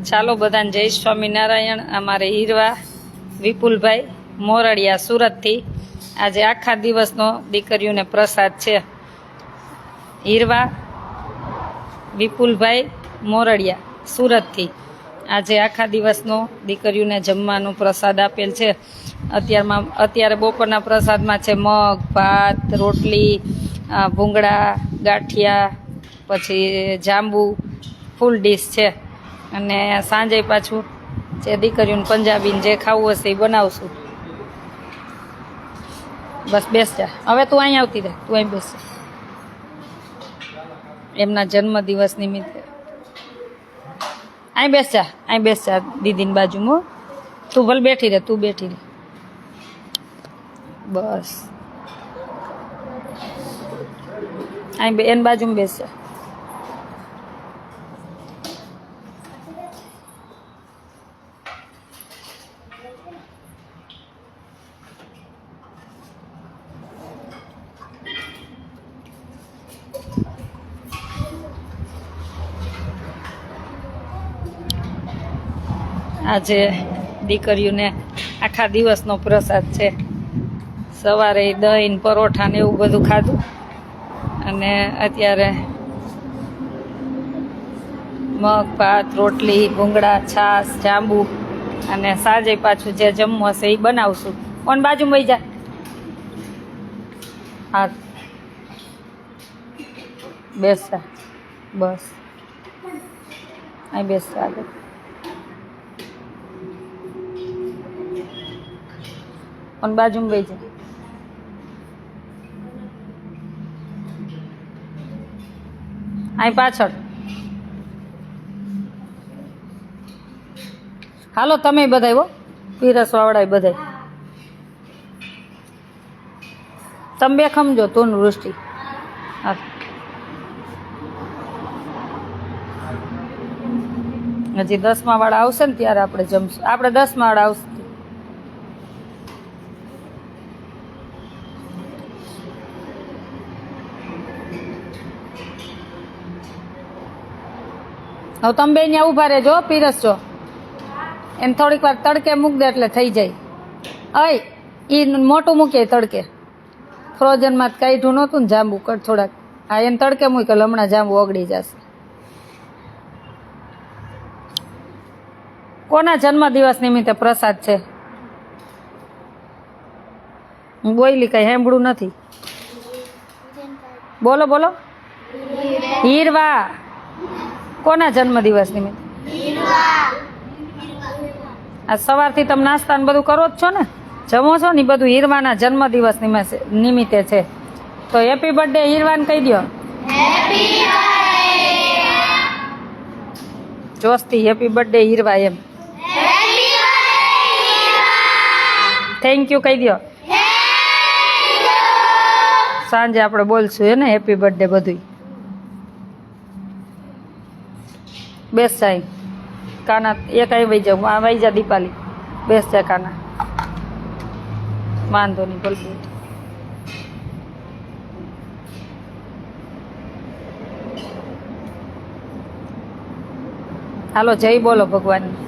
ચાલો બધાને જય સ્વામિનારાયણ। અમારે હીરવા વિપુલભાઈ મોરડિયા સુરતથી આજે આખા દિવસનો દીકરીઓને પ્રસાદ છે। હીરવા વિપુલભાઈ મોરડિયા સુરતથી આજે આખા દિવસનો દીકરીઓને જમવાનું પ્રસાદ આપેલ છે। અત્યારે બપોરના પ્રસાદમાં છે મગ, ભાત, રોટલી, ભૂંગળા, ગાંઠિયા, પછી જાંબુ, ફૂલ ડીશ છે। અને સાંજે પાછું જે દીકરીઓને પંજાબીને જે ખાવું હશે એ બનાવશું। બસ બેસ જા, હવે તું અહીં આવતી રહે, તું અહીં બેસ। એમના જન્મદિવસ નિમિત્તે અહીં બેસ જા દીદીની બાજુમાં। તું ભલે બેઠી રહે, તું બેઠી રહે, બસ અહીં એની બાજુમાં બેસ જા। આજે દીકરીઓને આખા દિવસનો પ્રસાદ છે। સવારે દહીં પરોઠા ને એવું બધું ખાધું અને અત્યારે મગ, ભાત, રોટલી, ભૂંગળા, છાશ, જાંબુ અને સાંજે પાછું જે જમવું હશે એ બનાવશું। કોણ બાજુ વહી જા, હા બેસા, બસ અહીં બેસા આગળ। કોણ બાજુમાં વહી જા, અહીં પાછળ। હાલો તમે બધાય હો, પીરસવાવાળા બધાય તમે બે ખમજો, તું વૃષ્ટિ। હા હજી 10મા વાળા આવશે ને ત્યારે આપણે જમશું। આપણે 10મા વાળા આવશે। હવે તમે બે ત્યાં ઊભા રહેજો, પીરસજો। એમ થોડીક વાર તડકે મૂક દે એટલે થઈ જાય। અય એ મોટું મૂકીએ તડકે, ફ્રોઝનમાં કાઢ્યું નહોતું ને જાંબુ થોડાક, હા એને તડકે મૂકેલ, હમણાં જાંબુ ઓગળી જશે। કોના જન્મદિવસ નિમિત્તે પ્રસાદ છે? હું બોલી કઈ સાંભળું નથી, બોલો બોલો। હીરવા કોના જન્મદિવસ નિમિત્તે? આ સવારથી તમે નાસ્તા ને બધું કરો જ છો ને, જમો છો ને, બધું હીરવાના જન્મદિવસ નિમિત્તે છે। તો હેપી બર્થડે હીરવાને કહી દો, જોસ્તી હેપી બર્થડે હીરવા એમ। થેન્ક યુ કહી દો, સાંજે આપણે બોલશું હે ને હેપી બર્થડે બધું। બેસ જાય કાના, એક અહીં વહી જાઉં, આ વહી જા દીપાલી, બેસ જાય કાના, વાંધો નહીં બોલ। હાલો જય બોલો ભગવાનની।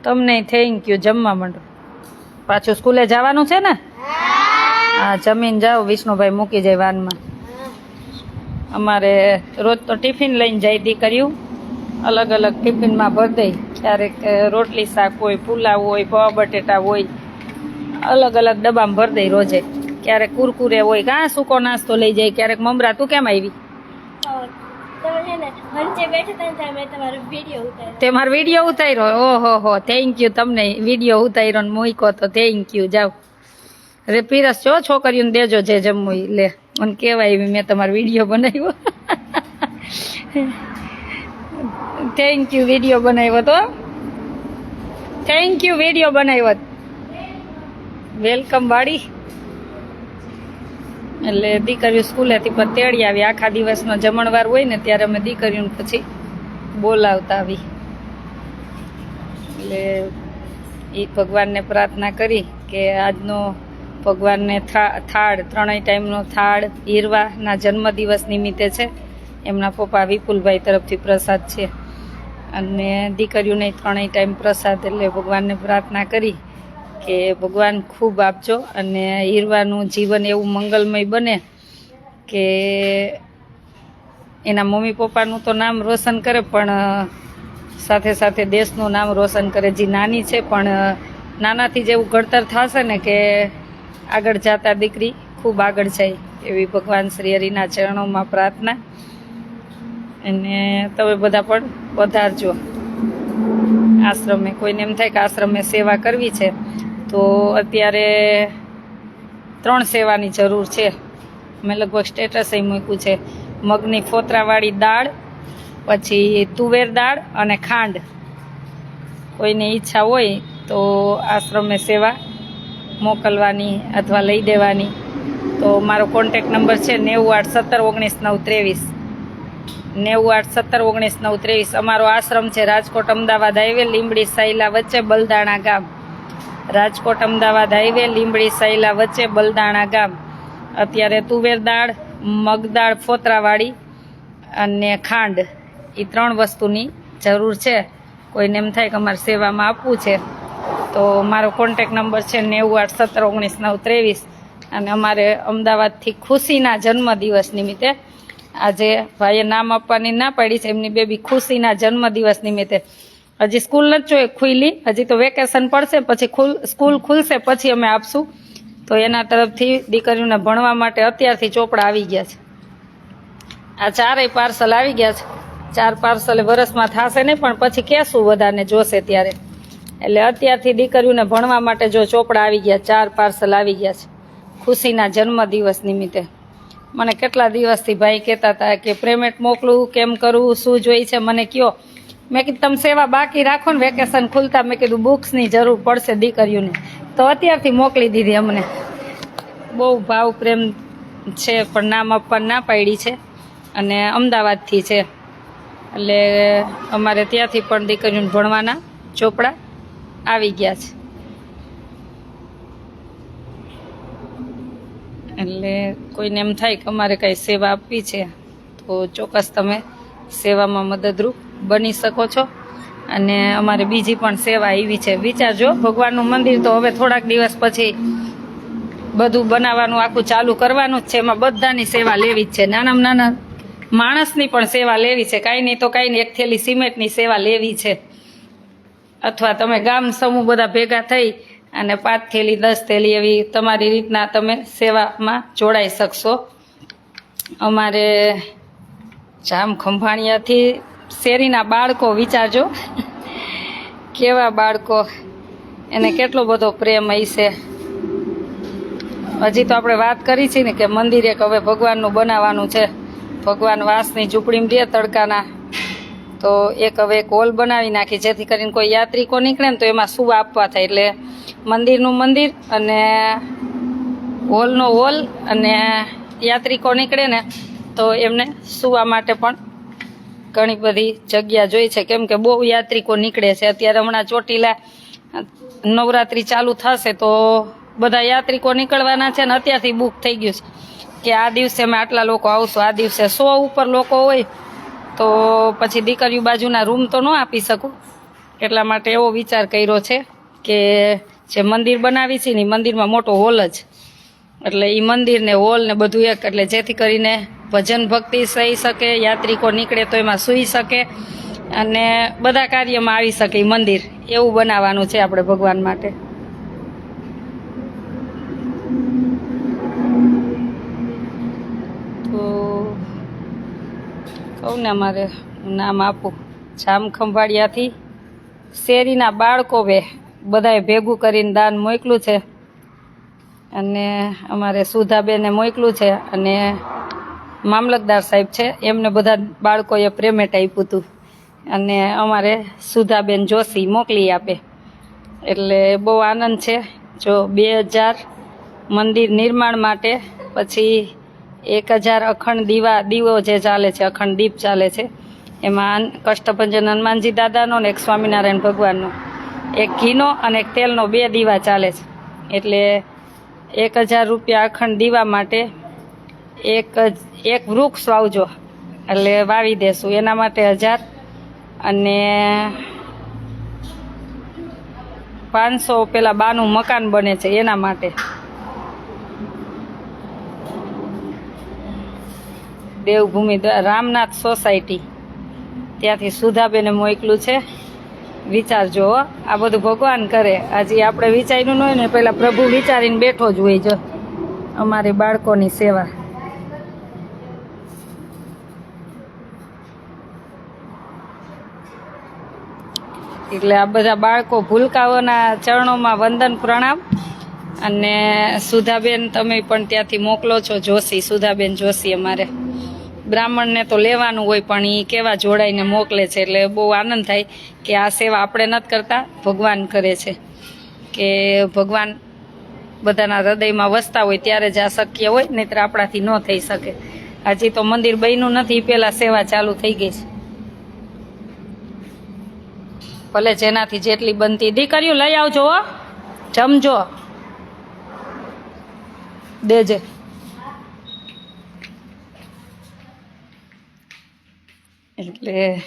તમને થેન્ક યુ। જમવા માંડો, પાછું સ્કૂલે જવાનું છે ને? હા જમીન જાઓ, વિષ્ણુભાઈ મૂકી જાય વાનમાં। અમારે રોજ તો ટિફિન લઈને જાય દીકરીઓ, અલગ અલગ ટિફિનમાં ભરી દઈ। ક્યારેક રોટલી શાક હોય, પુલાવ હોય, પૌવા બટેટા હોય, અલગ અલગ ડબ્બામાં ભરી દઈ રોજે। ક્યારેક કુરકુરે હોય, કાં સૂકો નાસ્તો લઈ જાય, ક્યારેક મમરા। તું કેમ આવી? તમે છે ને મંચે બેઠા હતા ને ત્યારે મેં તમારો વિડીયો ઉતાર્યો. તે મારો વિડીયો ઉતાર્યો? ઓહો હો, થેન્ક યુ તમને. વિડીયો ઉતાર્યો ને મૂક્યો તો થેન્ક યુ. જાઓ અરે પીરસ જો છોકરીઓને દેજો જે જમવું ઈ. લે મને કહેવાય મેં તમારો વિડીયો બનાવ્યો. થેન્ક યુ, વિડીયો બનાવ્યો તો. થેન્ક યુ, વિડીયો બનાવ્યો. વેલકમ વાડી. એટલે દીકરીઓ સ્કૂલેથી પણ તેડી આવી. આખા દિવસનો જમણવાર હોય ને ત્યારે અમે દીકરીઓને પછી બોલાવતા આવી. એટલે એ ભગવાનને પ્રાર્થના કરી કે આજનો ભગવાનને થાળ, ત્રણેય ટાઈમનો થાળ હીરવાના જન્મદિવસ નિમિત્તે છે. એમના પપ્પા વિપુલભાઈ તરફથી પ્રસાદ છે અને દીકરીઓને ત્રણેય ટાઈમ પ્રસાદ. એટલે ભગવાનને પ્રાર્થના કરી કે ભગવાન ખૂબ આપજો અને હીરવાનું જીવન એવું મંગલમય બને કે એના મમ્મી પપ્પાનું તો નામ રોશન કરે પણ સાથે સાથે દેશનું નામ રોશન કરે. જે નાની છે પણ નાનાથી જેવું ઘડતર થશે ને કે આગળ જતા દીકરી ખૂબ આગળ જાય એવી ભગવાન શ્રી હરિના ચરણોમાં પ્રાર્થના. અને તમે બધા પણ વધારજો આશ્રમે. કોઈને એમ થાય કે આશ્રમે સેવા કરવી છે તો અત્યારે 3 સેવાની જરૂર છે. મેં લગભગ સ્ટેટસ મૂક્યું છે. મગની ફોતરાવાળી દાળ, પછી તુવેર દાળ અને ખાંડ. કોઈને ઈચ્છા હોય તો આશ્રમે સેવા મોકલવાની અથવા લઈ દેવાની. તો મારો કોન્ટેક નંબર છે 981719 919 અમારો આશ્રમ છે રાજકોટ અમદાવાદ હાઈવે, લીંબડી સાયલા વચ્ચે બલદાણા ગામ. રાજકોટ અમદાવાદ હાઈવે, લીંબડી સાયલા વચ્ચે બલદાણા ગામ. અત્યારે તુવેર દાળ, મગદાળ ફોતરાવાળી અને ખાંડ, એ 3 વસ્તુની જરૂર છે. કોઈને એમ થાય કે અમારે સેવામાં આપવું છે તો મારો કોન્ટેક નંબર છે 981719 અને અમારે અમદાવાદથી ખુશીના જન્મદિવસ નિમિત્તે, આજે ભાઈએ નામ આપવાની ના પાડી છે, એમની બેબી ખુશીના જન્મદિવસ નિમિત્તે. હજી સ્કૂલ નથી ખુલી, હજી તો વેકેશન પડશે, પછી સ્કૂલ ખુલશે પછી અમે આપશું. તો એના તરફથી દીકરીઓને ભણવા માટે અત્યારથી ચોપડા આવી ગયા છે. આ 4 પાર્સલ આવી ગયા છે. 4 પાર્સલ વરસમાં થશે નહીં પણ પછી કહેશું બધાને જોશે ત્યારે. એટલે અત્યારથી દીકરીઓને ભણવા માટે જો ચોપડા આવી ગયા, 4 પાર્સલ આવી ગયા છે ખુશીના જન્મદિવસ નિમિત્તે. મને કેટલા દિવસથી ભાઈ કહેતા હતા કે પેમેન્ટ મોકલું, કેમ કરવું, શું જોઈ છે મને કયો. મેં કીધું તમે સેવા બાકી રાખો ને, વેકેશન ખુલતા મેં કીધું બુક્સની જરૂર પડશે દીકરીઓને, તો અત્યારથી મોકલી દીધી. અમને બહુ ભાવ પ્રેમ છે પણ નામ આપવાની ના પાડી છે અને અમદાવાદથી છે. એટલે અમારે ત્યાંથી પણ દીકરીઓને ભણવાના ચોપડા આવી ગયા છે. એટલે કોઈને એમ થાય કે અમારે કાંઈ સેવા આપવી છે તો ચોક્કસ તમે સેવામાં મદદરૂપ બની શકો છો. અને અમારે બીજી પણ સેવા એવી છે, વિચારજો. ભગવાનનું મંદિર તો હવે થોડાક દિવસ પછી બધું બનાવવાનું આખું ચાલુ કરવાનું જ છે. એમાં બધાની સેવા લેવી જ છે, નાનામાં નાના માણસની પણ સેવા લેવી છે. કાંઈ નહીં તો કાંઈ નહીં, 1 થેલી સિમેન્ટની સેવા લેવી છે. અથવા તમે ગામ સમૂહ બધા ભેગા થઈ અને 5 થેલી 10 થેલી એવી તમારી રીતના તમે સેવામાં જોડાઈ શકશો. અમારે જામ ખંભાળિયાથી શેરીના બાળકો વિચારજો કેવા બાળકો, એને કેટલો બધો પ્રેમ હશે. હજી તો આપણે વાત કરી છે ને કે મંદિર એક હવે ભગવાનનું બનાવવાનું છે. ભગવાન વાસની ઝૂંપડીમાં રહે તડકાના, તો હવે એક હોલ બનાવી નાખી જેથી કરીને કોઈ યાત્રિકો નીકળે ને તો એમાં સુવા આપવા થાય. એટલે મંદિરનું મંદિર અને હોલનો હોલ, અને યાત્રિકો નીકળે ને તો એમને સુવા માટે પણ ઘણી બધી જગ્યા જોઈ છે. કેમ કે બહુ યાત્રિકો નીકળે છે. અત્યારે હમણાં ચોટીલા નવરાત્રિ ચાલુ થશે તો બધા યાત્રિકો નીકળવાના છે ને અત્યારથી બુક થઈ ગયું છે કે આ દિવસે અમે આટલા લોકો આવશું. આ દિવસે 100 ઉપર લોકો હોય તો પછી દીકરીઓ બાજુના રૂમ તો ન આપી શકું. એટલા માટે એવો વિચાર કર્યો છે કે જે મંદિર બનાવી છે ને મંદિરમાં મોટો હોલ જ, એટલે એ મંદિર ને હોલ ને બધું એક, એટલે જેથી કરીને ભજન ભક્તિ થઈ શકે, યાત્રિકો નીકળે તો એમાં સૂઈ શકે અને બધા કાર્યમાં આવી શકે. એ મંદિર એવું બનાવવાનું છે આપણે ભગવાન માટે. તો સૌને અમારે નામ આપું. જામ ખંભાળિયાથી શેરીના બાળકો બધાએ ભેગું કરીને દાન મોકલું છે અને અમારે સુધાબેને મોકલું છે અને મામલતદાર સાહેબ છે એમને બધા બાળકોએ પેમેન્ટ આપ્યું હતું અને અમારે સુધાબેન જોશી મોકલી આપે. એટલે બહુ આનંદ છે. જો 2000 મંદિર નિર્માણ માટે, પછી 1000 અખંડ દીવો જે ચાલે છે, અખંડ દીપ ચાલે છે, એમાં કષ્ટભંજન હનુમાનજી દાદાનો ને એક સ્વામિનારાયણ ભગવાનનો, એક ઘીનો અને એક તેલનો 2 દીવા ચાલે છે. એટલે 1000 રૂપિયા અખંડ દીવા માટે એક વૃક્ષ વાવજો, એટલે વાવી દેશું. એના માટે 1000 અને 500 પેલા બાનું મકાન બને છે એના માટે. દેવભૂમિ રામનાથ સોસાયટી ત્યાંથી સુધાબેને મોકલું છે. વિચારજો હો, આ બધું ભગવાન કરે. આજે આપણે વિચાર્યું ન હોય ને, પહેલાં પ્રભુ વિચારીને બેઠો જ હોય. જો અમારી બાળકોની સેવા. એટલે આ બધા બાળકો ભૂલકાઓના ચરણોમાં વંદન પ્રણામ. અને સુધાબેન તમે પણ ત્યાંથી મોકલો છો, જોશી, સુધાબેન જોશી. અમારે બ્રાહ્મણને તો લેવાનું હોય પણ એ કેવા જોડાઈને મોકલે છે. એટલે બહુ આનંદ થાય કે આ સેવા આપણે નથી કરતા, ભગવાન કરે છે. કે ભગવાન બધાના હૃદયમાં વસતા હોય ત્યારે જ આ શક્ય હોય, નહીંતર આપણાથી ન થઈ શકે. હજી તો મંદિર બન્યું નથી, પહેલાં સેવા ચાલુ થઈ ગઈ છે. ભલે જેનાથી જેટલી બનતી. દીકરીઓ લઈ આવજો હો, જમજો, દેજે. એટલે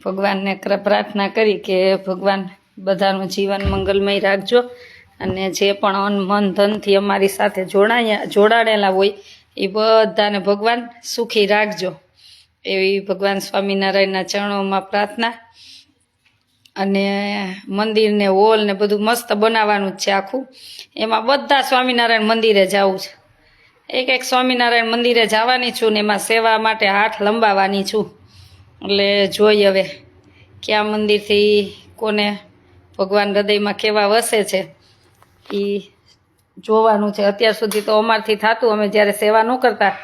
ભગવાનને પ્રાર્થના કરી કે ભગવાન બધાનું જીવન મંગલમય રાખજો અને જે પણ અન્ન મન ધનથી અમારી સાથે જોડાણેલા હોય એ બધાને ભગવાન સુખી રાખજો, એવી ભગવાન સ્વામિનારાયણના ચરણોમાં પ્રાર્થના. અને મંદિરને હોલ ને બધું મસ્ત બનાવવાનું જ છે આખું. એમાં બધા સ્વામિનારાયણ મંદિરે જવું છે. એક સ્વામિનારાયણ મંદિરે જવાની છું ને એમાં સેવા માટે હાથ લંબાવવાની છું. એટલે જોઈ હવે કયા મંદિરથી કોને ભગવાન હૃદયમાં કેવા વસે છે એ જોવાનું છે. અત્યાર સુધી તો અમારથી થતું, અમે જ્યારે સેવા ન કરતા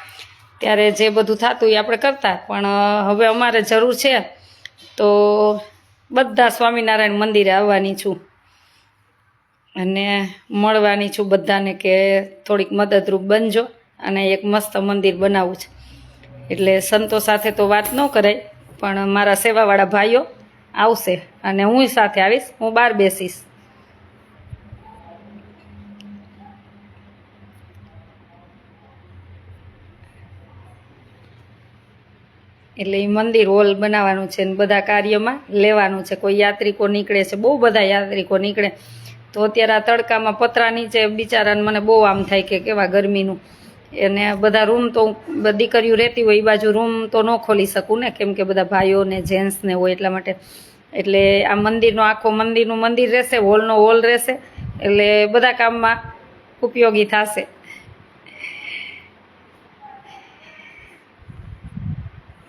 ત્યારે જે બધું થતું એ આપણે કરતા, પણ હવે અમારે જરૂર છે તો બધા સ્વામિનારાયણ મંદિરે આવવાની છું અને મળવાની છું બધાને કે થોડીક મદદરૂપ બનજો અને એક મસ્ત મંદિર બનાવવું છે. એટલે સંતો સાથે તો વાત ન કરાય, પણ મારા સેવાવાળા ભાઈઓ આવશે અને હું સાથે આવીશ, હું બહાર બેસીશ. એટલે એ મંદિર હોલ બનાવવાનું છે ને બધા કાર્યમાં લેવાનું છે. કોઈ યાત્રિકો નીકળે છે, બહુ બધા યાત્રિકો નીકળે, તો અત્યારે આ તડકામાં પતરા નીચે બિચારાને મને બહુ આમ થાય કે કેવા ગરમીનું. એને બધા રૂમ તો દીકરીઓ રહેતી હોય એ બાજુ રૂમ તો ન ખોલી શકું ને, કેમ કે બધા ભાઈઓ ને જેન્ટ્સને હોય એટલા માટે. એટલે આ મંદિરનો આખો મંદિરનું મંદિર રહેશે, હોલનો હોલ રહેશે, એટલે બધા કામમાં ઉપયોગી થશે.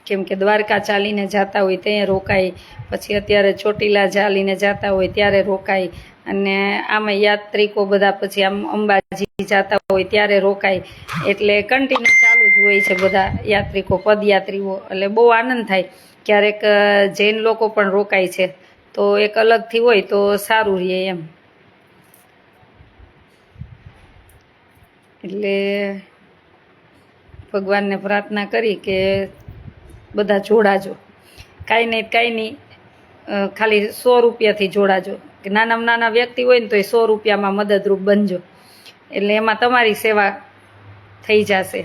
કેમ કે દ્વારકા ચાલીને જતા હોય ત્યાં રોકાય, પછી અત્યારે ચોટીલા ચાલીને જતા હોય ત્યારે રોકાય, અને આમાં યાત્રિકો બધા પછી આમ અંબાજી જતા હોય ત્યારે રોકાય. એટલે કન્ટિન્યુ ચાલુ જ હોય છે બધા યાત્રિકો, પદયાત્રીઓ. એટલે બહુ આનંદ થાય. ક્યારેક જૈન લોકો પણ રોકાય છે, તો એક અલગથી હોય તો સારું રહે એમ. એટલે ભગવાનને પ્રાર્થના કરી કે બધા જોડાજો. કાંઈ નહીં, ખાલી 100 રૂપિયાથી જોડાજો. કે નાનામાં નાના વ્યક્તિ હોય ને તો એ 100 રૂપિયામાં મદદરૂપ બનજો. એટલે એમાં તમારી સેવા થઈ જશે.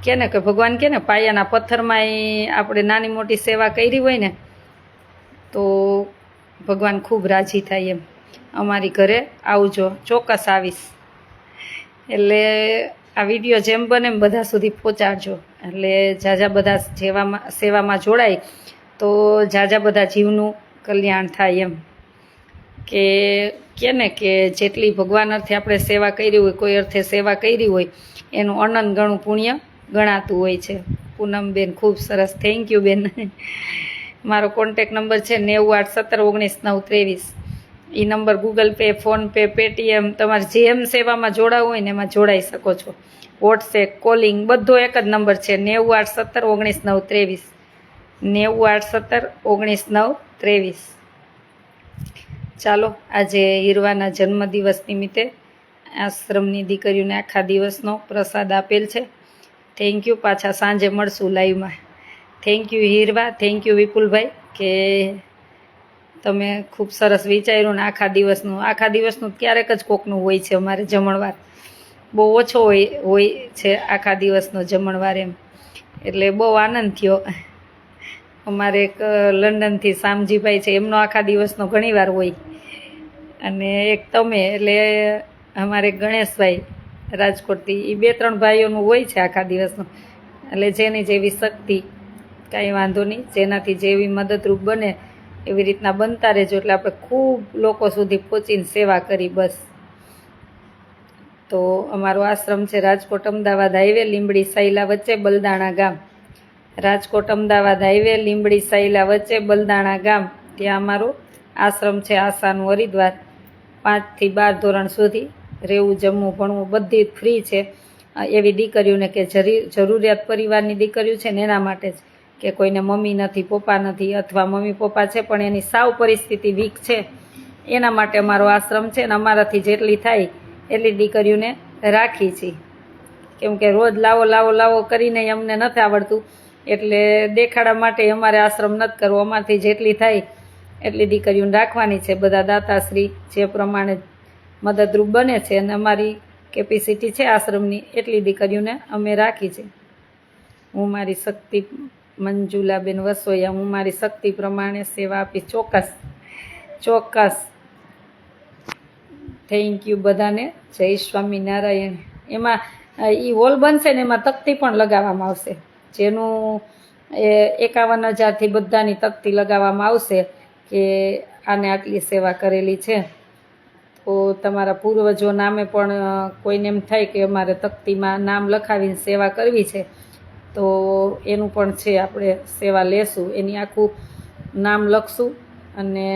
કે ને કે ભગવાન કે ને પાયાના પથ્થરમાં આપણે નાની મોટી સેવા કરી હોય ને તો ભગવાન ખૂબ રાજી થાય એમ. અમારી ઘરે આવજો, ચોક્કસ આવીશ. એટલે આ વિડીયો જેમ બને એમ બધા સુધી પહોંચાડજો. એટલે ઝાઝા બધા સેવામાં જોડાય તો ઝાઝા બધા જીવનું કલ્યાણ થાય એમ. કે ને કે જેટલી ભગવાન અર્થે આપણે સેવા કરી હોય, કોઈ અર્થે સેવા કરી હોય, એનું અનંત ગણું પુણ્ય ગણાતું હોય છે. પૂનમબેન ખૂબ સરસ, થેન્ક યુ બેન. મારો કોન્ટેક નંબર છે 9087199323. એ number Google Pay, PhonePe, Paytm, તમારે જેમ સેવામાં જોડાવું હોય ને એમાં જોડાઈ શકો છો. વોટ્સએપ, કોલિંગ બધો એક જ નંબર છે 9087199323. 9087199323. ચાલો, આજે હીરવાના જન્મદિવસ નિમિત્તે આશ્રમની દીકરીઓને આખા દિવસનો પ્રસાદ આપેલ છે. Thank you. પાછા સાંજે મળશું લાઈવમાં. થેન્ક યુ હીરવા, થેન્ક યુ વિપુલભાઈ કે તમે ખૂબ સરસ વિચાર્યું ને આખા દિવસનું ક્યારેક જ કોકનું હોય છે. અમારે જમણવાર બહુ ઓછો હોય છે આખા દિવસનો જમણવાર એમ, એટલે બહુ આનંદ થયો. અમારે એક લંડનથી શામજીભાઈ છે, એમનો આખા દિવસનો ઘણીવાર હોય, અને એક તમે એટલે અમારે ગણેશભાઈ રાજકોટથી, એ 2-3 ભાઈઓનું હોય છે આખા દિવસનું. એટલે જેની જેવી શક્તિ, કાંઈ વાંધો નહીં, જેનાથી જેવી મદદરૂપ બને એવી રીતના બનતા રહેજો, એટલે આપણે ખૂબ લોકો સુધી પહોંચીને સેવા કરી. બસ. તો અમારો આશ્રમ છે રાજકોટ અમદાવાદ હાઈવે, લીંબડી સાયલા વચ્ચે, બલદાણા ગામ. રાજકોટ અમદાવાદ હાઈવે, લીંબડી સાયલા વચ્ચે, બલદાણા ગામ. ત્યાં અમારો આશ્રમ છે. આશાનું હરિદ્વાર. 5 થી 12 ધોરણ સુધી રહેવું, જમવું, ભણવું બધી ફ્રી છે. એવી દીકરીઓને કે જરૂરિયાત પરિવારની દીકરીઓ છે ને એના માટે જ, કે કોઈને મમ્મી નથી, પપ્પા નથી, અથવા મમ્મી પપ્પા છે પણ એની સાવ પરિસ્થિતિ વીક છે, એના માટે અમારો આશ્રમ છે. અને અમારાથી જેટલી થાય એટલી દીકરીઓને રાખી છે. કેમ કે રોજ લાવો કરીને અમને નથી આવડતું, એટલે દેખાડા માટે અમારે આશ્રમ નથી કરવો. અમારાથી જેટલી થાય એટલી દીકરીઓને રાખવાની છે. બધા દાતાશ્રી જે પ્રમાણે મદદરૂપ બને છે, અને અમારી કેપેસિટી છે આશ્રમની એટલી દીકરીઓને અમે રાખી છે. હું મારી શક્તિ, મંજુલાબેન વસોયા, હું મારી શક્તિ પ્રમાણે સેવા આપીશ. ચોક્કસ. થેન્ક યુ બધાને. જય સ્વામિનારાયણ. એમાં એ હોલ બનશે ને એમાં તકતી પણ લગાવવામાં આવશે, જેનું 51,000થી બધાની તકતી લગાવવામાં આવશે કે આને આટલી સેવા કરેલી છે. તો તમારા પૂર્વજો નામે પણ કોઈને એમ થાય કે અમારે તકતીમાં નામ લખાવીને સેવા કરવી છે, તો એનું પણ છે, આપણે સેવા લેશું. એની આખું નામ લખશું, અને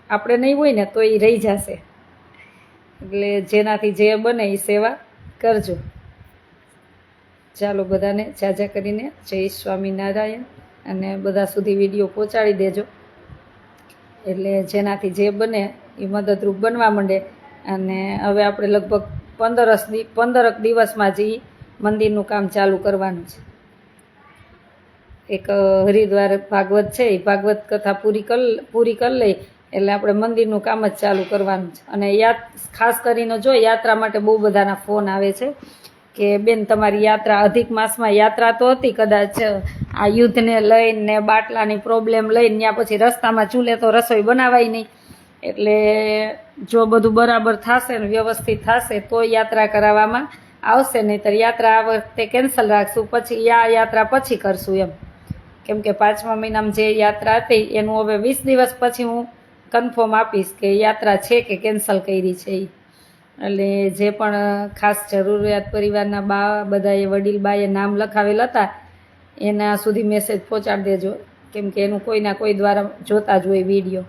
આપણે નહીં હોય ને તો એ રહી જશે. એટલે જેનાથી જે બને એ સેવા કરજો. ચાલો, બધાને જાજા કરીને જય સ્વામિનારાયણ, અને બધા સુધી વિડીયો પહોંચાડી દેજો, એટલે જેનાથી જે બને એ મદદરૂપ બનવા માંડે. અને હવે આપણે લગભગ 15 દિવસમાં જ મંદિરનું કામ ચાલુ કરવાનું છે. એક હરિદ્વાર ભાગવત છે, એ ભાગવત કથા પૂરી કરી લઈ એટલે આપણે મંદિરનું કામ જ ચાલુ કરવાનું છે. અને ખાસ કરીને જો યાત્રા માટે બહુ બધાના ફોન આવે છે કે બેન તમારી યાત્રા, અધિક માસમાં યાત્રા તો હતી, કદાચ આ યુદ્ધને લઈને, બાટલાની પ્રોબ્લેમ લઈને, ત્યાં પછી રસ્તામાં ચૂલે તો રસોઈ બનાવાય નહીં. એટલે જો બધું બરાબર થશે ને વ્યવસ્થિત થશે તો યાત્રા કરાવવામાં આવશે, નહીંતર યાત્રા આ વખતે કેન્સલ રાખશું, પછી યાત્રા પછી કરશું એમ. કેમ કે 5મા મહિનામાં જે યાત્રા હતી એનું હવે 20 દિવસ પછી હું કન્ફર્મ આપીશ કે યાત્રા છે કે કેન્સલ કરી છે. એટલે જે પણ ખાસ જરૂરિયાત પરિવારના બધાએ વડીલ બાએ નામ લખાવેલ હતા એના સુધી મેસેજ પહોંચાડી દેજો, કેમ કે એનું કોઈના કોઈ દ્વારા જોતા જ હોય વિડીયો.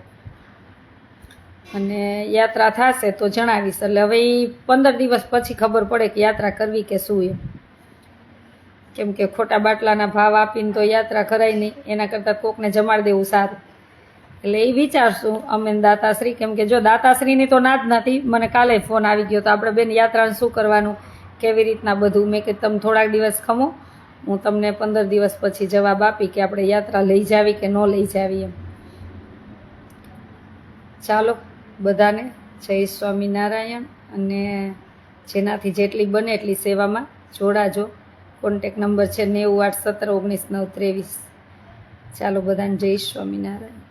અને યાત્રા થશે તો જણાવીશ. એટલે હવે 15 દિવસ પછી ખબર પડે કે યાત્રા કરવી કે શું એમ. કેમ કે ખોટા બાટલાના ભાવ આપીને તો યાત્રા કરાય નહીં, એના કરતાં કોકને જમાડી દેવું સારું. એટલે એ વિચારશું અમે દાતાશ્રી, કેમ કે જો દાતાશ્રીની તો ના જ નથી. મને કાલે ફોન આવી ગયો તો આપણે બેન યાત્રાને શું કરવાનું, કેવી રીતના બધું. મેં કીધું તમે થોડાક દિવસ ખમો, હું તમને 15 દિવસ પછી જવાબ આપી કે આપણે યાત્રા લઈ જાવી કે ન લઈ જાવી એમ. ચાલો, બધાને જય સ્વામિનારાયણ, અને જેનાથી જેટલી બને એટલી સેવામાં જોડાજો. કોન્ટેક નંબર છે 9087199323. ચાલો, બધાને જય સ્વામિનારાયણ.